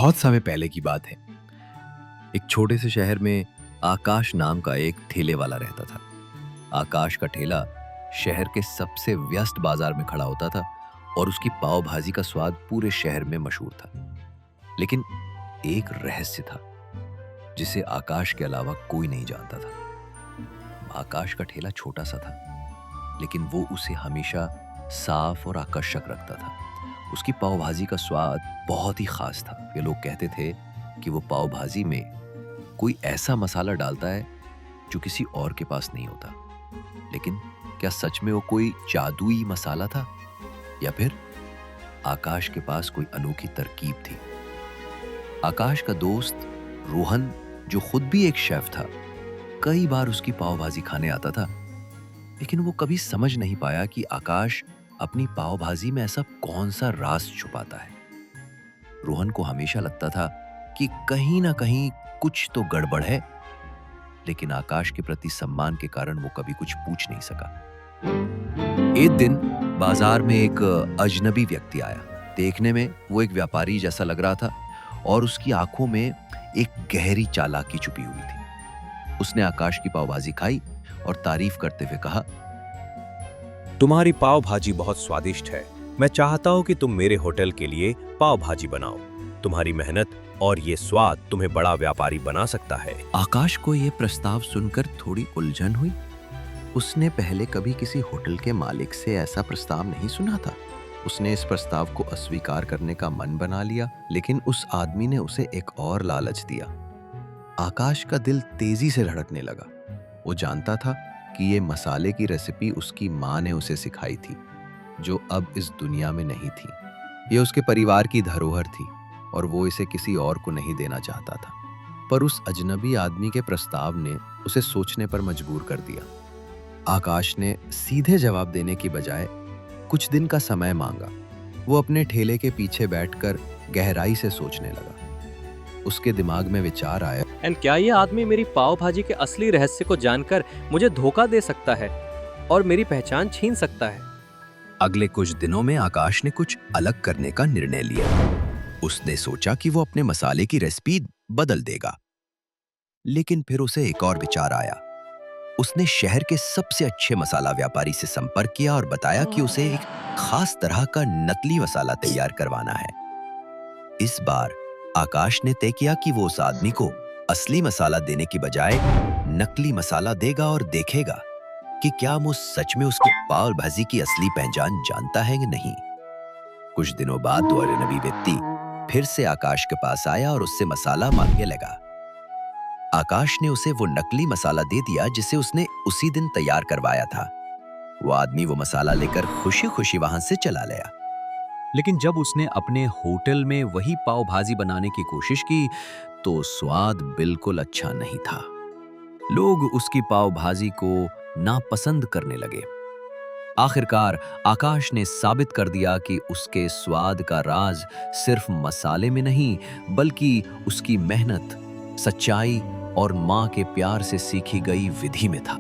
बहुत समय पहले की बात है। एक छोटे से शहर में आकाश नाम का एक ठेले वाला रहता था। आकाश का ठेला शहर के सबसे व्यस्त बाजार में खड़ा होता था और उसकी पाव भाजी का स्वाद पूरे शहर में मशहूर था। लेकिन एक रहस्य था जिसे आकाश के अलावा कोई नहीं जानता था। आकाश का ठेला छोटा सा था, लेकिन वो उसे हमेशा साफ और आकर्षक रखता था। उसकी पाव भाजी का स्वाद बहुत ही खास था। ये लोग कहते थे कि वो पाव भाजी में कोई ऐसा मसाला डालता है जो किसी और के पास नहीं होता। लेकिन क्या सच में वो कोई जादुई मसाला था, या फिर आकाश के पास कोई अनोखी तरकीब थी? आकाश का दोस्त रोहन, जो खुद भी एक शेफ था, कई बार उसकी पाव भाजी खाने आता था, लेकिन वो कभी समझ नहीं पाया कि आकाश अपनी पाव भाजी में ऐसा कौन सा राज छुपाता है। रोहन को हमेशा लगता था कि कहीं ना कहीं कुछ तो गड़बड़ है, लेकिन आकाश के प्रति सम्मान के कारण वो कभी कुछ पूछ नहीं सका। एक दिन बाजार में एक अजनबी व्यक्ति आया। देखने में वो एक व्यापारी जैसा लग रहा था और उसकी आंखों में एक गहरी चालाकी छुपी हुई थी। उसने आकाश की पाव भाजी खाई और तारीफ करते हुए कहा, तुम्हारी पाव भाजी बहुत स्वादिष्ट है। मैं चाहता हूं कि तुम मेरे होटल के लिए पाव भाजी बनाओ। तुम्हारी मेहनत और ये स्वाद तुम्हें बड़ा व्यापारी बना सकता है। आकाश को यह प्रस्ताव सुनकर थोड़ी उलझन हुई। उसने पहले कभी किसी होटल के मालिक से ऐसा प्रस्ताव नहीं सुना था। उसने इस प्रस्ताव को अस्वीकार करने का मन बना लिया, लेकिन उस आदमी ने उसे एक और लालच दिया। आकाश का दिल तेजी से धड़कने लगा। वो जानता था कि ये मसाले की रेसिपी उसकी माँ ने उसे सिखाई थी, जो अब इस दुनिया में नहीं थी। ये उसके परिवार की धरोहर थी और वो इसे किसी और को नहीं देना चाहता था। पर उस अजनबी आदमी के प्रस्ताव ने उसे सोचने पर मजबूर कर दिया। आकाश ने सीधे जवाब देने की बजाय कुछ दिन का समय मांगा। वो अपने ठेले के पीछे बैठकर गहराई से सोचने लगा। उसके दिमाग में विचार आया, एंड क्या ये आदमी मेरी पाव भाजी के असली रहस्य को जानकर मुझे धोखा दे सकता है और मेरी पहचान छीन सकता है? अगले कुछ दिनों में आकाश ने कुछ अलग करने का निर्णय लिया। उसने सोचा कि वो अपने मसाले की रेसिपी बदल देगा। लेकिन फिर उसे एक और विचार आया। उसने शहर के सबसे अच्छे मसाला व्यापारी से संपर्क किया और बताया कि उसे एक खास तरह का नकली मसाला तैयार करवाना है। इस बार आकाश ने तय किया कि वो उस आदमी को असली मसाला देने की बजाय नकली मसाला देगा और देखेगा कि क्या वो सच में उसकी पाव भाजी की असली पहचान जानता है कि नहीं। कुछ दिनों बाद वो अजनबी व्यक्ति फिर से आकाश के पास आया और उससे मसाला मांगने लगा। आकाश ने उसे वो नकली मसाला दे दिया जिसे उसने उसी दिन तैयार करवाया था। वो आदमी वो मसाला लेकर खुशी खुशी वहां से चला गया। लेकिन जब उसने अपने होटल में वही पाव भाजी बनाने की कोशिश की तो स्वाद बिल्कुल अच्छा नहीं था। लोग उसकी पाव भाजी को नापसंद करने लगे। आखिरकार आकाश ने साबित कर दिया कि उसके स्वाद का राज सिर्फ मसाले में नहीं, बल्कि उसकी मेहनत, सच्चाई और माँ के प्यार से सीखी गई विधि में था।